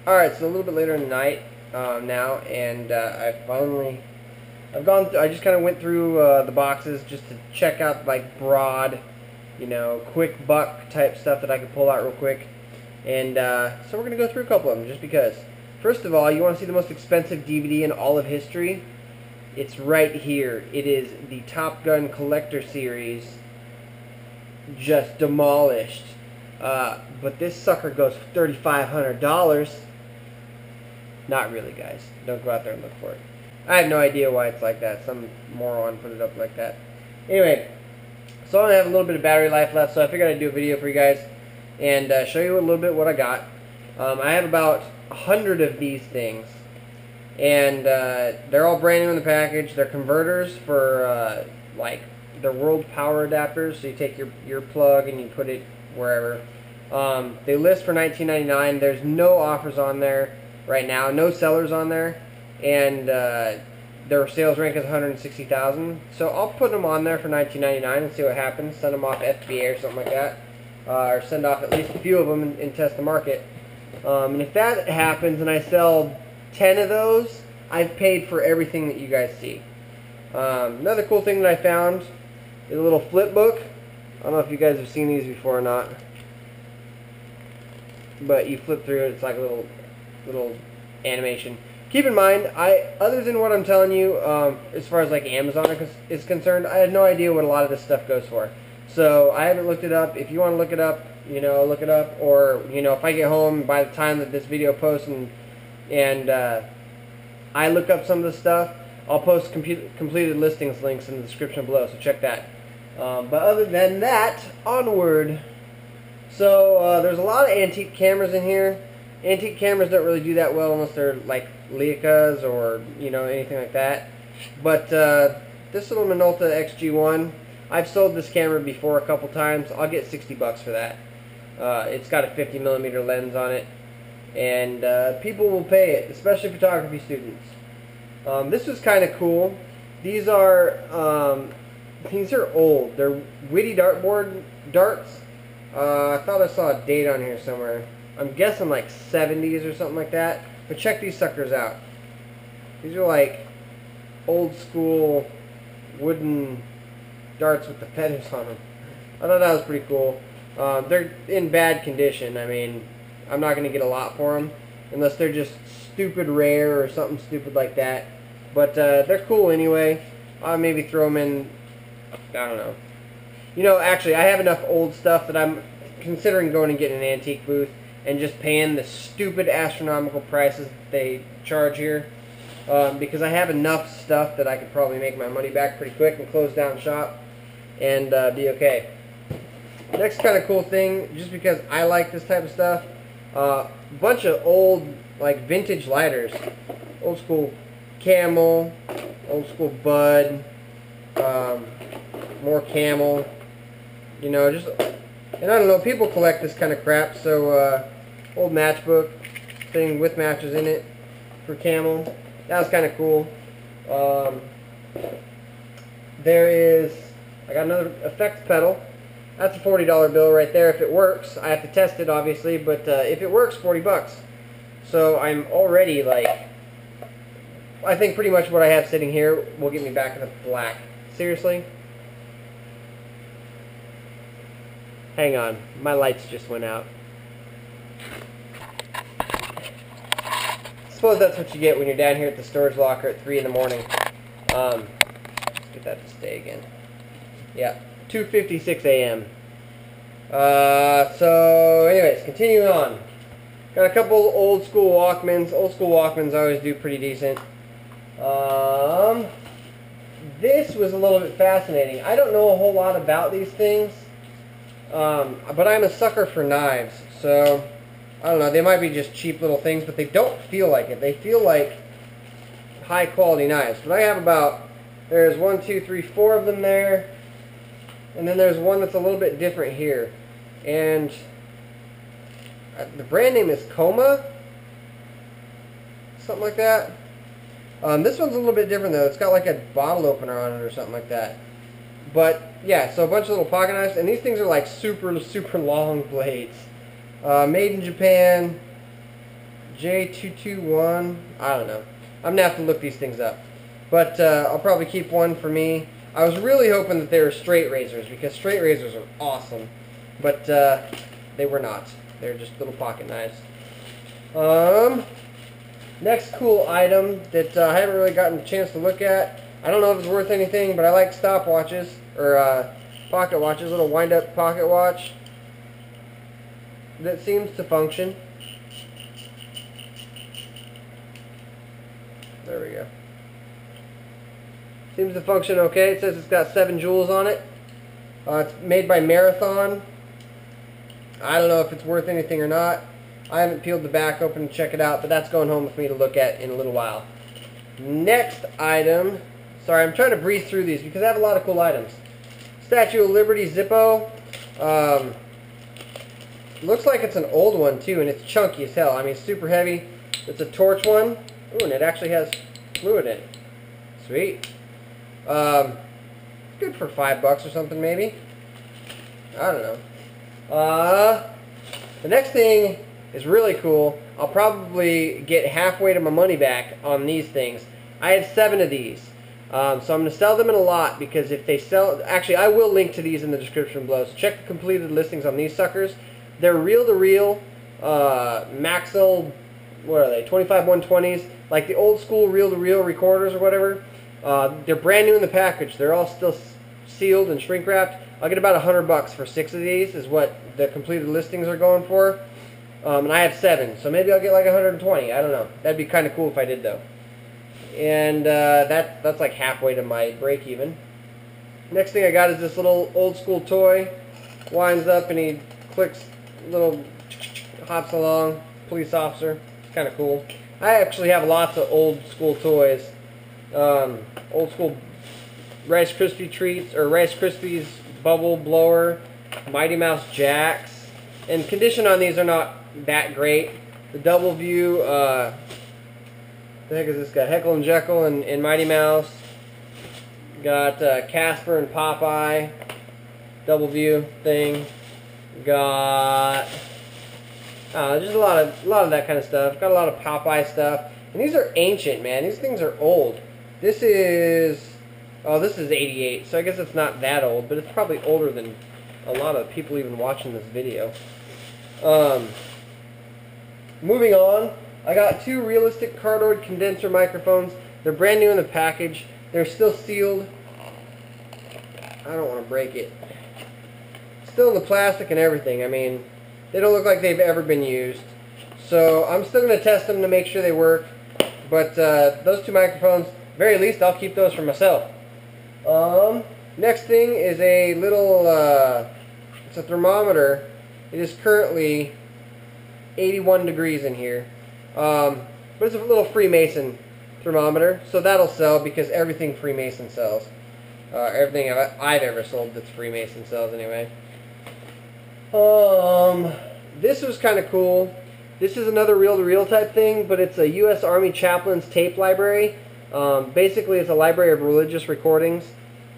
Alright, so a little bit later in the night now, and I just kind of went through the boxes just to check out like broad, quick buck type stuff that I could pull out real quick. And so we're going to go through a couple of them just because. First of all, you want to see the most expensive DVD in all of history? It's right here. It is the Top Gun Collector Series, just demolished. But this sucker goes for $3,500. Not really, guys. Don't go out there and look for it. I have no idea why it's like that. Some moron put it up like that. Anyway, so I only have a little bit of battery life left, so I figured I'd do a video for you guys and show you a little bit what I got. I have about 100 of these things, and they're all brand new in the package. They're converters for like they're world power adapters. So you take your plug and you put it wherever. They list for $19.99. There's no offers on there right now, no sellers on there, and their sales rank is 160,000. So I'll put them on there for $19.99 and see what happens. Send them off FBA or something like that, or send off at least a few of them and test the market. And if that happens and I sell 10 of those, I've paid for everything that you guys see. Another cool thing that I found is a little flip book. I don't know if you guys have seen these before or not, but you flip through it. It's like a little animation. Keep in mind, other than what I'm telling you, as far as like Amazon is concerned, I had no idea what a lot of this stuff goes for. So I haven't looked it up. If you want to look it up, look it up. Or if I get home by the time that this video posts and I look up some of the stuff, I'll post completed listings links in the description below. So check that. But other than that, onward. So there's a lot of antique cameras in here. Antique cameras don't really do that well unless they're like Leicas or anything like that. But this little Minolta XG1, I've sold this camera before a couple times. I'll get 60 bucks for that. It's got a 50mm lens on it, and people will pay it, especially photography students. This was kind of cool. These are old. They're Witty dartboard darts. I thought I saw a date on here somewhere. I'm guessing like 70s or something like that. But check these suckers out. These are like old school wooden darts with the feathers on them. I thought that was pretty cool. They're in bad condition. I mean, I'm not going to get a lot for them unless they're just stupid rare or something stupid like that. But they're cool anyway. I'll maybe throw them in, I don't know. Actually, I have enough old stuff that I'm considering going and getting an antique booth and just paying the stupid astronomical prices that they charge here, because I have enough stuff that I could probably make my money back pretty quick and close down shop and be okay. Next kind of cool thing, just because I like this type of stuff, a bunch of old like vintage lighters, old school Camel, old school Bud, more Camel, and I don't know, people collect this kind of crap. So old matchbook thing with matches in it for Camel. That was kind of cool. I got another effects pedal. That's a $40 bill right there if it works. I have to test it obviously, but if it works, 40 bucks. So I'm already like, I think pretty much what I have sitting here will get me back in the black. Seriously? Hang on, my lights just went out. I suppose that's what you get when you're down here at the storage locker at 3 in the morning. Let's get that to stay again. Yeah, 2:56 a.m. So anyways, continuing on. Got a couple old school Walkmans. Old school Walkmans always do pretty decent. This was a little bit fascinating. I don't know a whole lot about these things. But I'm a sucker for knives, so I don't know, they might be just cheap little things, but they don't feel like it. They feel like high quality knives. But I have there's 1, 2, 3, 4 of them there, and then there's one that's a little bit different here. And the brand name is Coma, something like that. This one's a little bit different though. It's got like a bottle opener on it or something like that. But yeah, so a bunch of little pocket knives, and these things are like super long blades. Made in Japan, J221. I don't know. I'm gonna have to look these things up. But I'll probably keep one for me. I was really hoping that they were straight razors because straight razors are awesome. But they were not. They're just little pocket knives. Next cool item that I haven't really gotten a chance to look at. I don't know if it's worth anything, but I like stopwatches or pocket watches, little wind-up pocket watch that seems to function. There we go. Seems to function okay. It says it's got 7 joules on it. It's made by Marathon. I don't know if it's worth anything or not. I haven't peeled the back open to check it out, but that's going home with me to look at in a little while. Next item. Sorry, I'm trying to breeze through these because I have a lot of cool items. Statue of Liberty Zippo. Looks like it's an old one too, and it's chunky as hell. I mean, super heavy. It's a torch one. Ooh, and it actually has fluid in it. Sweet. Good for $5 or something, maybe. I don't know. The next thing is really cool. I'll probably get halfway to my money back on these things. I had 7 of these. So I'm going to sell them in a lot because if they sell... Actually, I will link to these in the description below. So check the completed listings on these suckers. They're reel-to-reel Maxell... What are they? 25-120s. Like the old school reel-to-reel recorders or whatever. They're brand new in the package. They're all still sealed and shrink wrapped. I'll get about $100 for 6 of these is what the completed listings are going for. And I have 7, so maybe I'll get like 120. I don't know. That'd be kind of cool if I did though. And that's like halfway to my break even. Next thing I got is this little old school toy. Winds up and he clicks, little hops along. Police officer. It's kind of cool. I actually have lots of old school toys. Old school Rice Krispie treats or Rice Krispies bubble blower, Mighty Mouse jacks, and condition on these are not that great. The double view, the heck is this guy? Heckle and Jekyll and Mighty Mouse. Got Casper and Popeye, double view thing. Got just a lot of that kind of stuff. Got a lot of Popeye stuff, and these are ancient, man. These things are old. This is. Oh, this is 88, so I guess it's not that old, but it's probably older than a lot of people even watching this video. Moving on, I got 2 realistic cardioid condenser microphones. They're brand new in the package. They're still sealed. I don't want to break it. Still in the plastic and everything. I mean, they don't look like they've ever been used. So I'm still going to test them to make sure they work. But those 2 microphones, very least, I'll keep those for myself. Next thing is a little, it's a thermometer. It is currently 81 degrees in here. But it's a little Freemason thermometer, so that'll sell because everything Freemason sells. Everything I've ever sold that's Freemason sells anyway. This was kind of cool. This is another reel-to-reel type thing, but it's a U.S. Army Chaplain's tape library. Basically, it's a library of religious recordings,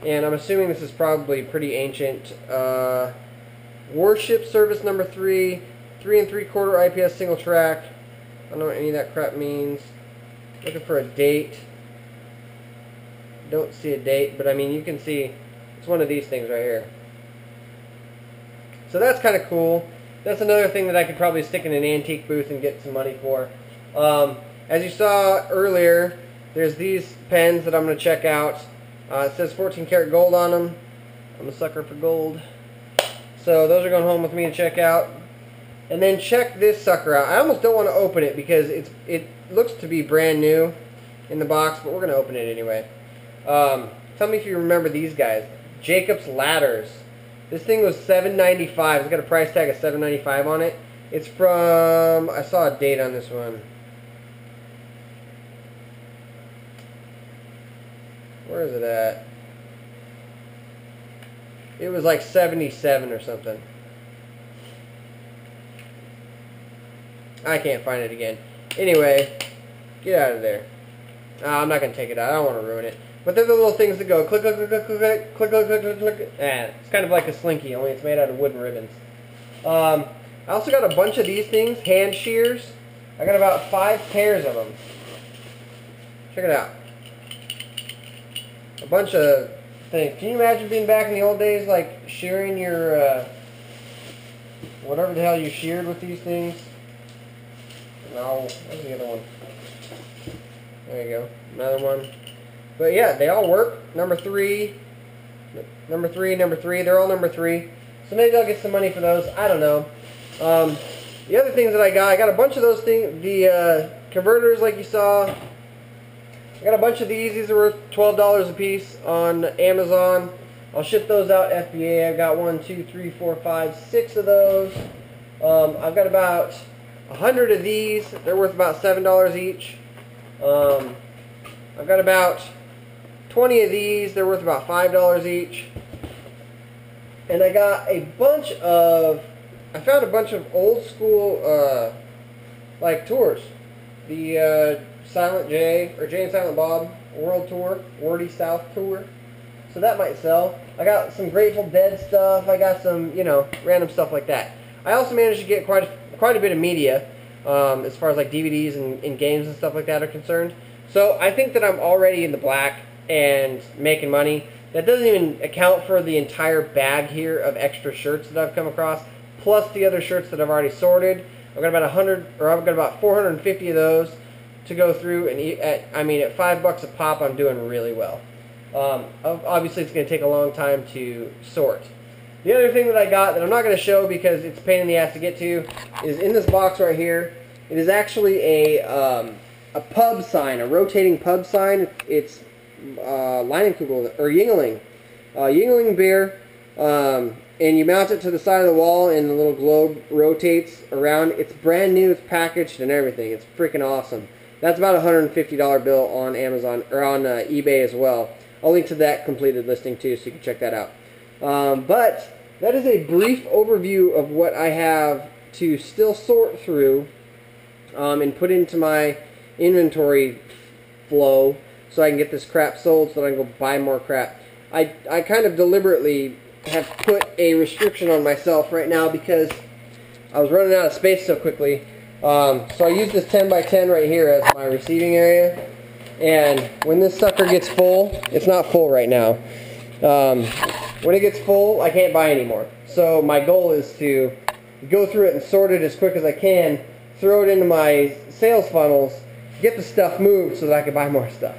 and I'm assuming this is probably pretty ancient. Warship Service Number 3, 3 3/4 IPS single track. I don't know what any of that crap means. Looking for a date. Don't see a date, but I mean, you can see it's one of these things right here. So that's kind of cool. That's another thing that I could probably stick in an antique booth and get some money for. As you saw earlier, there's these pens that I'm going to check out. It says 14 karat gold on them. I'm a sucker for gold. So those are going home with me to check out. And then check this sucker out. I almost don't want to open it because it looks to be brand new in the box, but we're going to open it anyway. Tell me if you remember these guys. Jacob's Ladders. This thing was $7.95. It's got a price tag of $7.95 on it. It's from, I saw a date on this one. Where is it at? It was like 77 or something. I can't find it again. Anyway, get out of there. I'm not going to take it out. I don't want to ruin it. But they're the little things that go click, click, click, click, click, click, click, click, click, click, click. It's kind of like a slinky, only it's made out of wooden ribbons. I also got a bunch of these things, hand shears. I got about 5 pairs of them. Check it out. A bunch of things. Can you imagine being back in the old days, like shearing your, whatever the hell you sheared with these things? No, where's the other one? There you go. Another one. But yeah, they all work. Number 3, number 3, number 3. They're all number 3. So maybe I'll get some money for those. I don't know. The other things that I got a bunch of those things. The converters, like you saw. I got a bunch of these. These are worth $12 a piece on Amazon. I'll ship those out FBA. I've got 1, 2, 3, 4, 5, 6 of those. I've got about 100 of these. They're worth about $7 each. I've got about 20 of these. They're worth about $5 each. And I got a bunch of, I found a bunch of old school, like tours. The Silent J, or Jay and Silent Bob World Tour, Wordy South Tour. So that might sell. I got some Grateful Dead stuff. I got some, you know, random stuff like that. I also managed to get quite a bit of media, as far as like DVDs and games and stuff like that are concerned. So I think that I'm already in the black and making money. That doesn't even account for the entire bag here of extra shirts that I've come across, plus the other shirts that I've already sorted. I've got about 100, or I've got about 450 of those to go through, and at $5 a pop, I'm doing really well. Obviously, it's going to take a long time to sort. The other thing that I got that I'm not going to show because it's a pain in the ass to get to is in this box right here. It is actually a pub sign, a rotating pub sign. It's Leinenkugel, or Yingling. Yingling beer, and you mount it to the side of the wall and the little globe rotates around. It's brand new, it's packaged and everything. It's freaking awesome. That's about a $150 bill on Amazon, or on eBay as well. I'll link to that completed listing too, so you can check that out. But that is a brief overview of what I have to still sort through and put into my inventory flow so I can get this crap sold so that I can go buy more crap. I kind of deliberately have put a restriction on myself right now because I was running out of space so quickly. So I use this 10 by 10 right here as my receiving area. And when this sucker gets full, it's not full right now. When it gets full, I can't buy anymore. So my goal is to go through it and sort it as quick as I can, throw it into my sales funnels, get the stuff moved so that I can buy more stuff.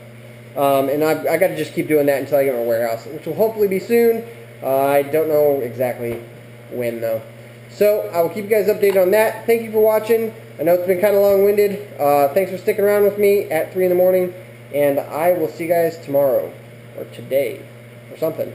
And I got to just keep doing that until I get my warehouse, which will hopefully be soon. I don't know exactly when though. So I will keep you guys updated on that. Thank you for watching. I know it's been kind of long-winded. Thanks for sticking around with me at 3 in the morning. And I will see you guys tomorrow, or today, or something.